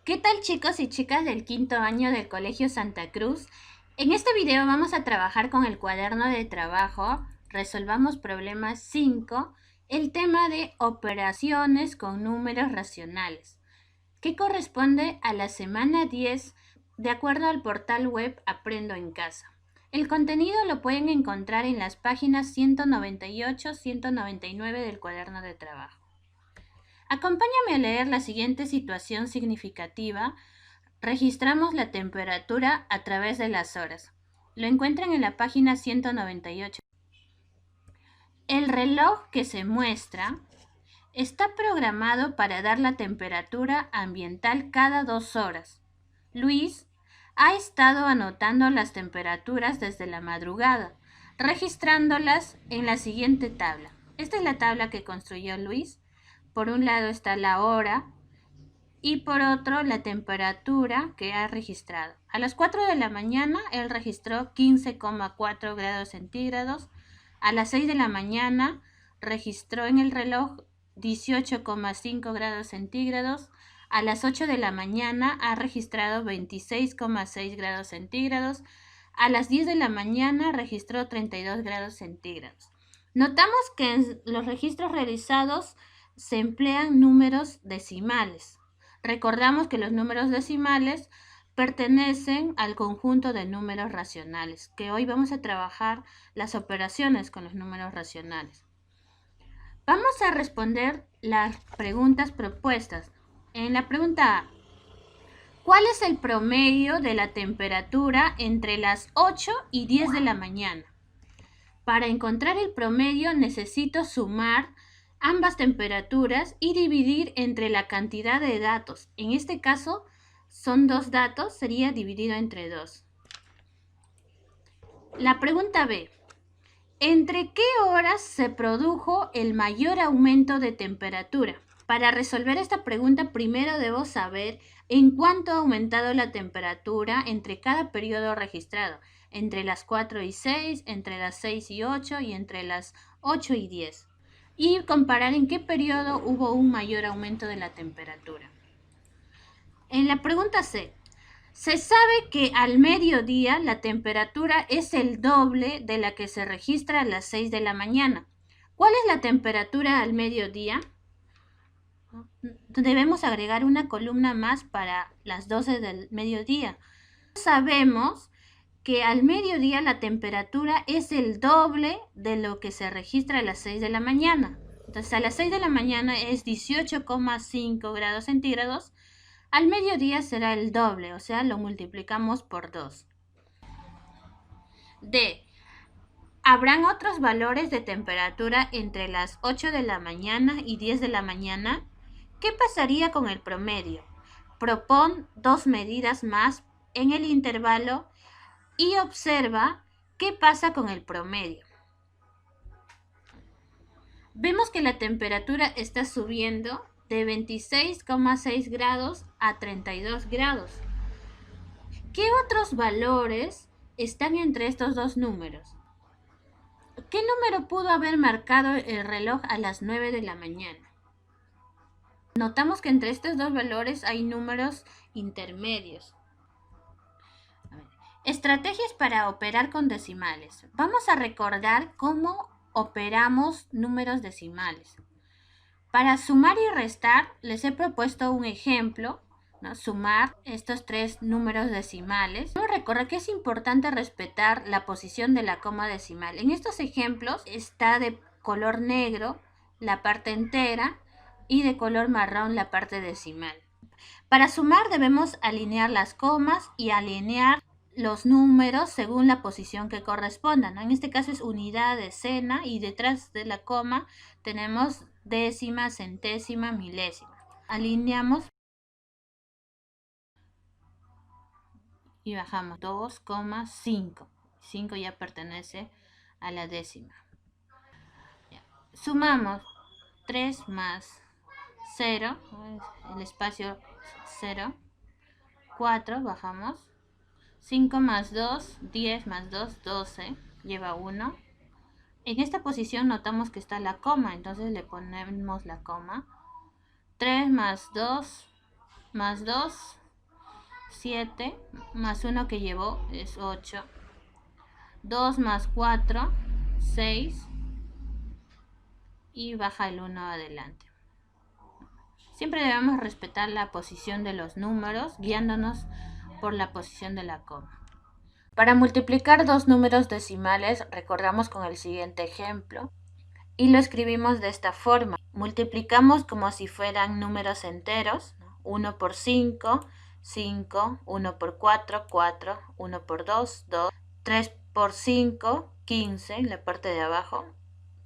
¿Qué tal, chicos y chicas del quinto año del Colegio Santa Cruz? En este video vamos a trabajar con el cuaderno de trabajo Resolvamos Problemas 5, el tema de operaciones con números racionales, que corresponde a la semana 10 de acuerdo al portal web Aprendo en Casa. El contenido lo pueden encontrar en las páginas 198-199 del cuaderno de trabajo. Acompáñame a leer la siguiente situación significativa. Registramos la temperatura a través de las horas. Lo encuentran en la página 198. El reloj que se muestra está programado para dar la temperatura ambiental cada 2 horas. Luis ha estado anotando las temperaturas desde la madrugada, registrándolas en la siguiente tabla. Esta es la tabla que construyó Luis. Por un lado está la hora y por otro la temperatura que ha registrado. A las 4 de la mañana él registró 15,4 grados centígrados. A las 6 de la mañana registró en el reloj 18,5 grados centígrados. A las 8 de la mañana ha registrado 26,6 grados centígrados. A las 10 de la mañana registró 32 grados centígrados. Notamos que en los registros realizados se emplean números decimales. Recordamos que los números decimales pertenecen al conjunto de números racionales, que hoy vamos a trabajar las operaciones con los números racionales. Vamos a responder las preguntas propuestas. En la pregunta A, ¿cuál es el promedio de la temperatura entre las 8 y 10 de la mañana? Para encontrar el promedio necesito sumar ambas temperaturas y dividir entre la cantidad de datos. En este caso son 2 datos, sería dividido entre 2. La pregunta B. ¿Entre qué horas se produjo el mayor aumento de temperatura? Para resolver esta pregunta, primero debo saber en cuánto ha aumentado la temperatura entre cada periodo registrado, entre las 4 y 6, entre las 6 y 8 y entre las 8 y 10. Y comparar en qué periodo hubo un mayor aumento de la temperatura. En la pregunta C, se sabe que al mediodía la temperatura es el doble de la que se registra a las 6 de la mañana. ¿Cuál es la temperatura al mediodía? Debemos agregar una columna más para las 12 del mediodía. Sabemos que al mediodía la temperatura es el doble de lo que se registra a las 6 de la mañana. Entonces a las 6 de la mañana es 18,5 grados centígrados. Al mediodía será el doble, o sea, lo multiplicamos por 2. D. ¿Habrán otros valores de temperatura entre las 8 de la mañana y 10 de la mañana? ¿Qué pasaría con el promedio? Propon 2 medidas más en el intervalo y observa qué pasa con el promedio. Vemos que la temperatura está subiendo de 26,6 grados a 32 grados. ¿Qué otros valores están entre estos dos números? ¿Qué número pudo haber marcado el reloj a las 9 de la mañana? Notamos que entre estos dos valores hay números intermedios. Estrategias para operar con decimales. Vamos a recordar cómo operamos números decimales. Para sumar y restar, les he propuesto un ejemplo, ¿no? Sumar estos 3 números decimales. Recuerda que es importante respetar la posición de la coma decimal. En estos ejemplos está de color negro la parte entera y de color marrón la parte decimal. Para sumar debemos alinear las comas y alinear los números según la posición que correspondan, ¿no? En este caso es unidad, decena y detrás de la coma tenemos décima, centésima, milésima. Alineamos y bajamos 2,5. 5 ya pertenece a la décima. Sumamos 3 más 0, el espacio 0, 4, bajamos. 5 más 2, 10 más 2, 12, lleva 1. En esta posición notamos que está la coma, entonces le ponemos la coma. 3 más 2, 7 más 1 que llevó es 8. 2 más 4, 6. Y baja el 1 adelante. Siempre debemos respetar la posición de los números, guiándonos por la posición de la coma. Para multiplicar dos números decimales, recordamos con el siguiente ejemplo. Y lo escribimos de esta forma. Multiplicamos como si fueran números enteros. 1 por 5, 5, 1 por 4, 4, 1 por 2, 2, 3 por 5, 15, en la parte de abajo.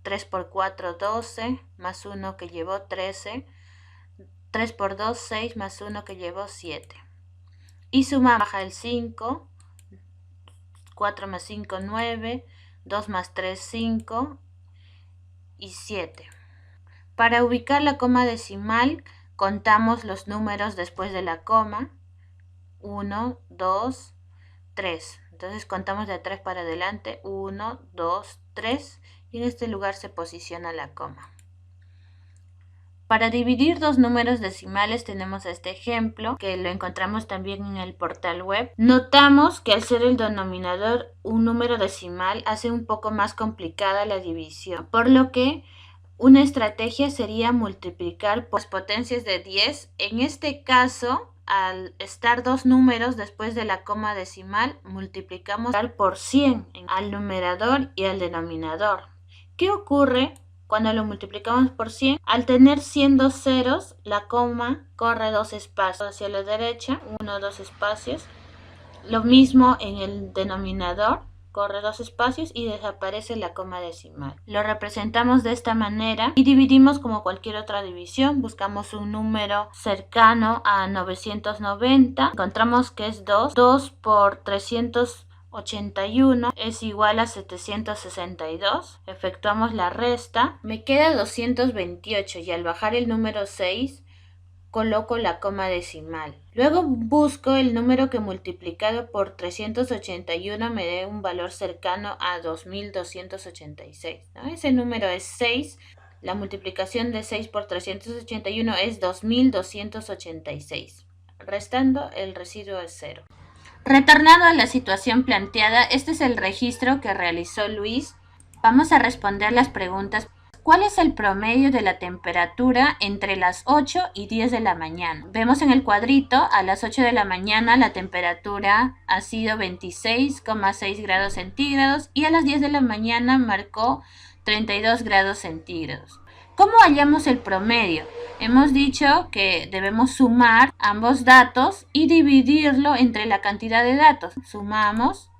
3 por 4, 12, más 1 que llevó 13. 3 por 2, 6, más 1 que llevó 7. Y sumamos, baja el 5, 4 más 5, 9, 2 más 3, 5 y 7. Para ubicar la coma decimal, contamos los números después de la coma. 1, 2, 3. Entonces contamos de 3 para adelante. 1, 2, 3. Y en este lugar se posiciona la coma. Para dividir dos números decimales tenemos este ejemplo, que lo encontramos también en el portal web. Notamos que al ser el denominador un número decimal hace un poco más complicada la división, por lo que una estrategia sería multiplicar por las potencias de 10. En este caso, al estar dos números después de la coma decimal, multiplicamos por 100 al numerador y al denominador. ¿Qué ocurre cuando lo multiplicamos por 100? Al tener 100 dos ceros, la coma corre dos espacios hacia la derecha, 1, 2 espacios. Lo mismo en el denominador, corre dos espacios y desaparece la coma decimal. Lo representamos de esta manera y dividimos como cualquier otra división. Buscamos un número cercano a 990. Encontramos que es 2. 2 por 381 es igual a 762. Efectuamos la resta. Me queda 228 y al bajar el número 6 coloco la coma decimal. Luego busco el número que multiplicado por 381 me dé un valor cercano a 2286, ¿no? Ese número es 6. La multiplicación de 6 por 381 es 2286. Restando, el residuo es 0. Retornando a la situación planteada, este es el registro que realizó Luis. Vamos a responder las preguntas. ¿Cuál es el promedio de la temperatura entre las 8 y 10 de la mañana? Vemos en el cuadrito, a las 8 de la mañana la temperatura ha sido 26,6 grados centígrados y a las 10 de la mañana marcó 32 grados centígrados. ¿Cómo hallamos el promedio? Hemos dicho que debemos sumar ambos datos y dividirlo entre la cantidad de datos. Sumamos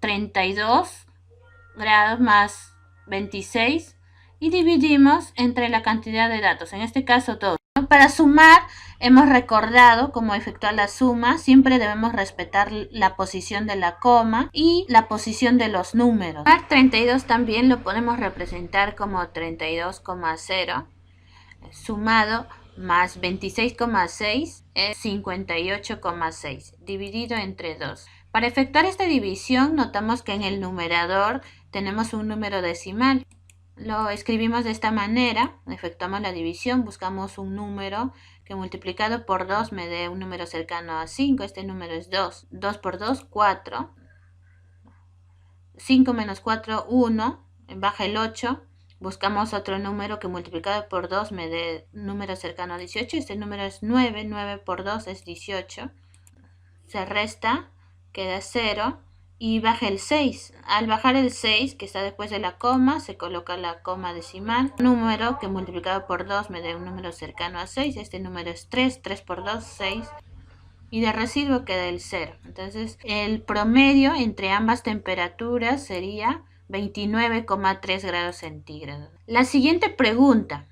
32 grados más 26 y dividimos entre la cantidad de datos, en este caso 2. Para sumar, hemos recordado cómo efectuar la suma. Siempre debemos respetar la posición de la coma y la posición de los números. 32 también lo podemos representar como 32,0 sumado más 26,6 es 58,6 dividido entre 2. Para efectuar esta división, notamos que en el numerador tenemos un número decimal. Lo escribimos de esta manera, efectuamos la división, buscamos un número que multiplicado por 2 me dé un número cercano a 5, este número es 2. 2 por 2, 4. 5 menos 4, 1, baja el 8. Buscamos otro número que multiplicado por 2 me dé un número cercano a 18, este número es 9, 9 por 2 es 18. Se resta, queda 0. Y baja el 6. Al bajar el 6, que está después de la coma, se coloca la coma decimal. Número que multiplicado por 2 me dé un número cercano a 6. Este número es 3. 3 por 2, 6. Y de residuo queda el 0. Entonces, el promedio entre ambas temperaturas sería 29,3 grados centígrados. La siguiente pregunta.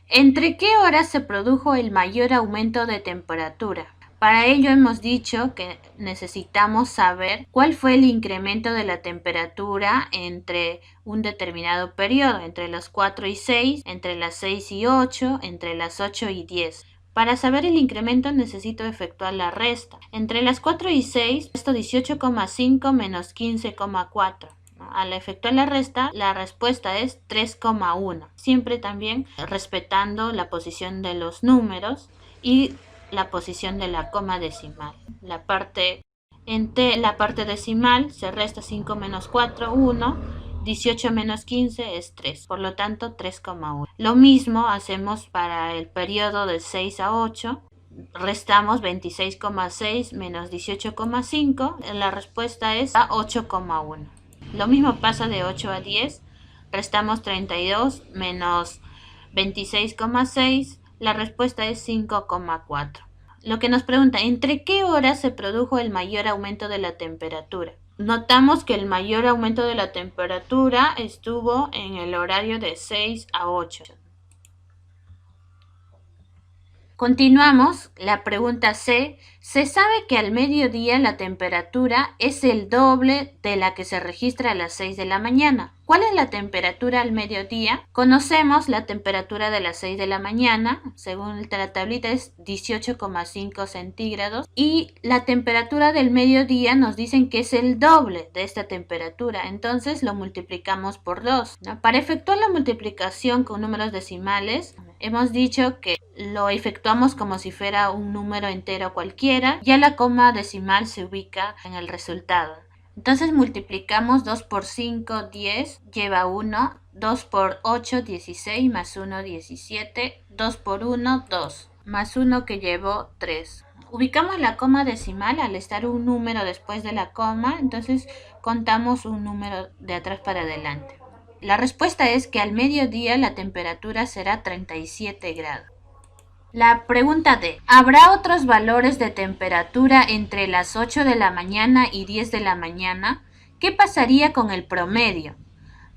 ¿Entre qué horas se produjo el mayor aumento de temperatura? Para ello hemos dicho que necesitamos saber cuál fue el incremento de la temperatura entre un determinado periodo, entre las 4 y 6, entre las 6 y 8, entre las 8 y 10. Para saber el incremento necesito efectuar la resta. Entre las 4 y 6, resto 18,5 menos 15,4. Al efectuar la resta, la respuesta es 3,1. Siempre también respetando la posición de los números y la posición de la coma decimal. La parte decimal se resta 5 menos 4, 1. 18 menos 15 es 3, por lo tanto 3,1. Lo mismo hacemos para el periodo de 6 a 8. Restamos 26,6 menos 18,5. La respuesta es 8,1. Lo mismo pasa de 8 a 10. Restamos 32 menos 26,6. La respuesta es 5,4. Lo que nos pregunta, ¿entre qué horas se produjo el mayor aumento de la temperatura? Notamos que el mayor aumento de la temperatura estuvo en el horario de 6 a 8. Continuamos, la pregunta C. Se sabe que al mediodía la temperatura es el doble de la que se registra a las 6 de la mañana. ¿Cuál es la temperatura al mediodía? Conocemos la temperatura de las 6 de la mañana, según la tablita es 18,5 centígrados, y la temperatura del mediodía nos dicen que es el doble de esta temperatura, entonces lo multiplicamos por 2, ¿no? Para efectuar la multiplicación con números decimales, hemos dicho que lo efectuamos como si fuera un número entero cualquiera, ya la coma decimal se ubica en el resultado. Entonces multiplicamos 2 por 5, 10, lleva 1, 2 por 8, 16, más 1, 17, 2 por 1, 2, más 1 que llevó 3. Ubicamos la coma decimal al estar un número después de la coma, entonces contamos un número de atrás para adelante. La respuesta es que al mediodía la temperatura será 37 grados. La pregunta D. ¿Habrá otros valores de temperatura entre las 8 de la mañana y 10 de la mañana? ¿Qué pasaría con el promedio?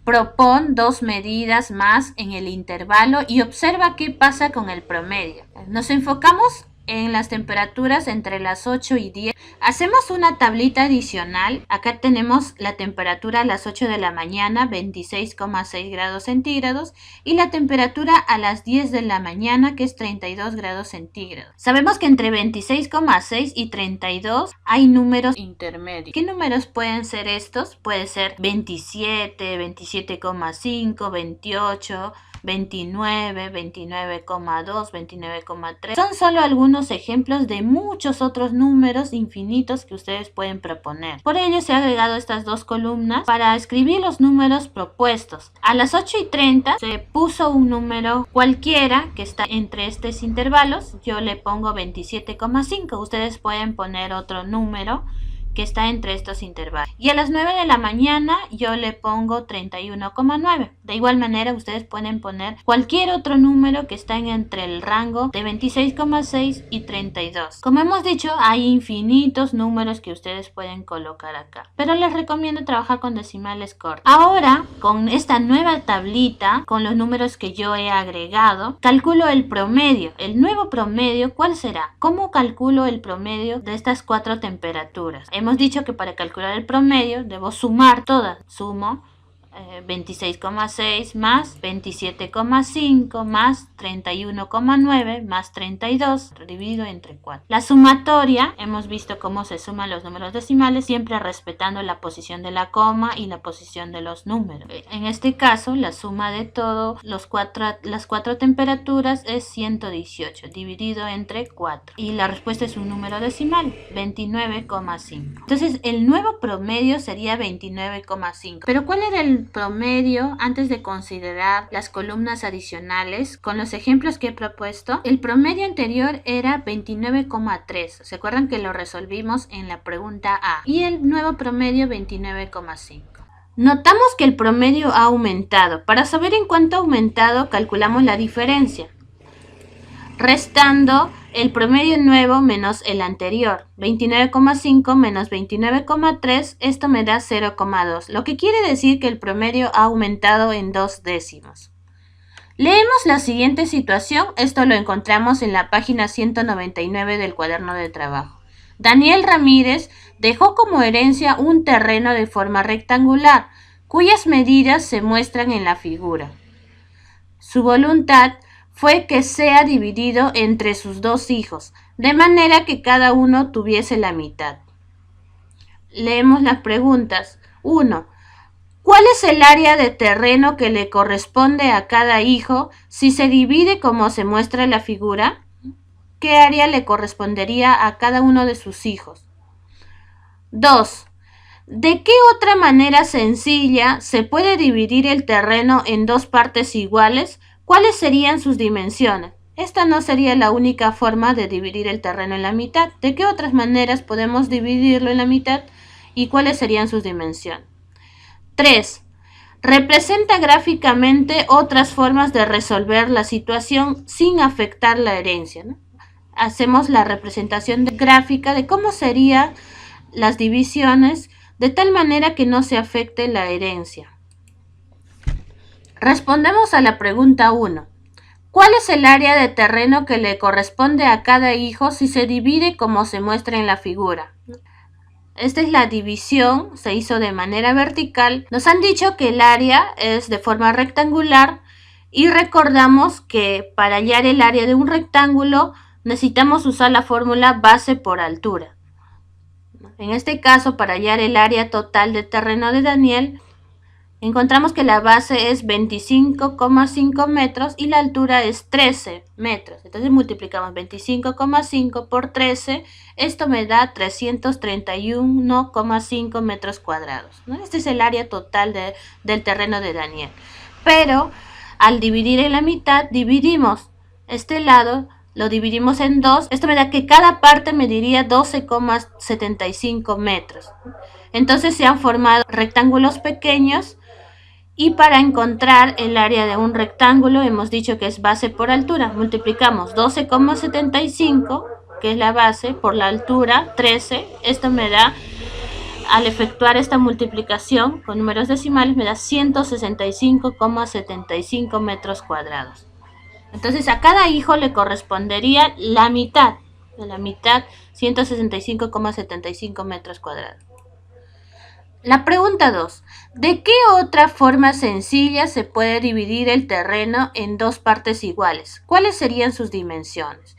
Propon 2 medidas más en el intervalo y observa qué pasa con el promedio. Nos enfocamos en las temperaturas entre las 8 y 10. Hacemos una tablita adicional. Acá tenemos la temperatura a las 8 de la mañana, 26,6 grados centígrados, y la temperatura a las 10 de la mañana, que es 32 grados centígrados. Sabemos que entre 26,6 y 32 hay números intermedios. ¿Qué números pueden ser estos? Puede ser 27, 27,5, 28, 29, 29,2, 29,3. Son solo algunos ejemplos de muchos otros números infinitos que ustedes pueden proponer. Por ello se ha agregado estas dos columnas para escribir los números propuestos. A las 8:30 se puso un número cualquiera que está entre estos intervalos. Yo le pongo 27,5. Ustedes pueden poner otro número que está entre estos intervalos. Y a las 9 de la mañana yo le pongo 31,9. De igual manera ustedes pueden poner cualquier otro número que está entre el rango de 26,6 y 32. Como hemos dicho, hay infinitos números que ustedes pueden colocar acá, pero les recomiendo trabajar con decimales cortos. Ahora, con esta nueva tablita, con los números que yo he agregado, calculo el promedio. El nuevo promedio, ¿cuál será? ¿Cómo calculo el promedio de estas 4 temperaturas? Hemos dicho que para calcular el promedio debo sumar todas. Sumo 26,6 más 27,5 más 31,9 más 32 dividido entre 4. La sumatoria, hemos visto cómo se suman los números decimales, siempre respetando la posición de la coma y la posición de los números. En este caso, la suma de todas las cuatro temperaturas es 118 dividido entre 4. Y la respuesta es un número decimal, 29,5. Entonces, el nuevo promedio sería 29,5. Pero ¿cuál era el promedio antes de considerar las columnas adicionales? Con los ejemplos que he propuesto, el promedio anterior era 29,3. ¿Se acuerdan que lo resolvimos en la pregunta A? Y el nuevo promedio 29,5. Notamos que el promedio ha aumentado. Para saber en cuánto ha aumentado, calculamos la diferencia, restando el promedio nuevo menos el anterior. 29,5 menos 29,3, esto me da 0,2, lo que quiere decir que el promedio ha aumentado en 2 décimos. Leemos la siguiente situación. Esto lo encontramos en la página 199 del cuaderno de trabajo. Daniel Ramírez dejó como herencia un terreno de forma rectangular, cuyas medidas se muestran en la figura. Su voluntad fue que sea dividido entre sus 2 hijos, de manera que cada uno tuviese la mitad. Leemos las preguntas. 1. ¿Cuál es el área de terreno que le corresponde a cada hijo si se divide como se muestra en la figura? qué área le correspondería a cada uno de sus hijos. 2. ¿De qué otra manera sencilla se puede dividir el terreno en dos partes iguales? ¿Cuáles serían sus dimensiones? Esta no sería la única forma de dividir el terreno en la mitad. ¿De qué otras maneras podemos dividirlo en la mitad y cuáles serían sus dimensiones? 3. Representa gráficamente otras formas de resolver la situación sin afectar la herencia, ¿no? Hacemos la representación gráfica de cómo serían las divisiones de tal manera que no se afecte la herencia. Respondemos a la pregunta 1. ¿Cuál es el área de terreno que le corresponde a cada hijo si se divide como se muestra en la figura? Esta es la división, se hizo de manera vertical. Nos han dicho que el área es de forma rectangular y recordamos que para hallar el área de un rectángulo necesitamos usar la fórmula base por altura. En este caso, para hallar el área total de terreno de Daniel, encontramos que la base es 25,5 metros y la altura es 13 metros. Entonces multiplicamos 25,5 por 13. Esto me da 331,5 metros cuadrados, ¿no? Este es el área total del terreno de Daniel. Pero al dividir en la mitad, dividimos este lado, lo dividimos en dos. Esto me da que cada parte mediría 12,75 metros. Entonces se han formado rectángulos pequeños. Y para encontrar el área de un rectángulo hemos dicho que es base por altura. Multiplicamos 12,75, que es la base, por la altura, 13. Esto me da, al efectuar esta multiplicación con números decimales, me da 165,75 metros cuadrados. Entonces a cada hijo le correspondería la mitad. De la mitad, 165,75 metros cuadrados. La pregunta 2. ¿De qué otra forma sencilla se puede dividir el terreno en dos partes iguales? ¿Cuáles serían sus dimensiones?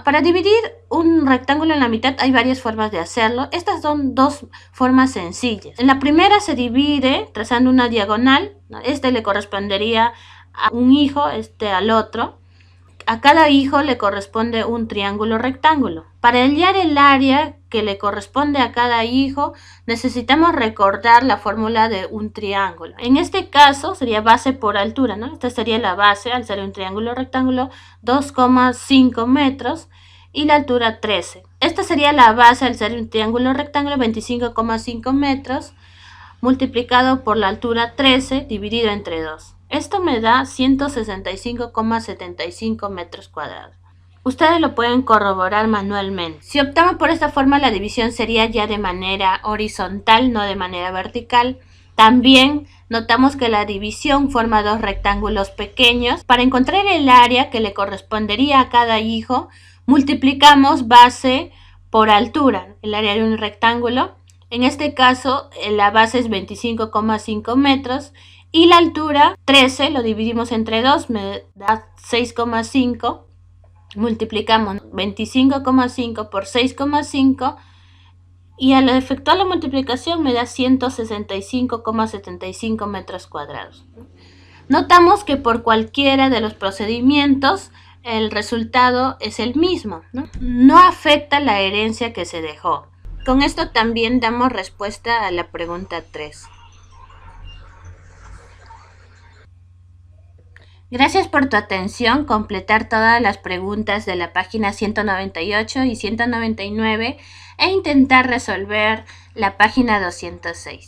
Para dividir un rectángulo en la mitad hay varias formas de hacerlo. Estas son dos formas sencillas. En la primera se divide trazando una diagonal. Este le correspondería a un hijo, este al otro. A cada hijo le corresponde un triángulo rectángulo. Para hallar el área que le corresponde a cada hijo, necesitamos recordar la fórmula de un triángulo. En este caso sería base por altura, ¿no? Esta sería la base, al ser un triángulo rectángulo, 2,5 metros y la altura 13. Esta sería la base, al ser un triángulo rectángulo, 25,5 metros, multiplicado por la altura 13, dividido entre 2. Esto me da 165,75 metros cuadrados. Ustedes lo pueden corroborar manualmente. Si optamos por esta forma, la división sería ya de manera horizontal, no de manera vertical. También notamos que la división forma dos rectángulos pequeños. Para encontrar el área que le correspondería a cada hijo, multiplicamos base por altura, el área de un rectángulo. En este caso, la base es 25,5 metros y la altura 13, lo dividimos entre 2, me da 6,5. Multiplicamos 25,5 por 6,5 y al efectuar la multiplicación me da 165,75 metros cuadrados. Notamos que por cualquiera de los procedimientos el resultado es el mismo, ¿no? No afecta la herencia que se dejó. Con esto también damos respuesta a la pregunta 3. Gracias por tu atención. Completar todas las preguntas de la página 198 y 199 e intentar resolver la página 206.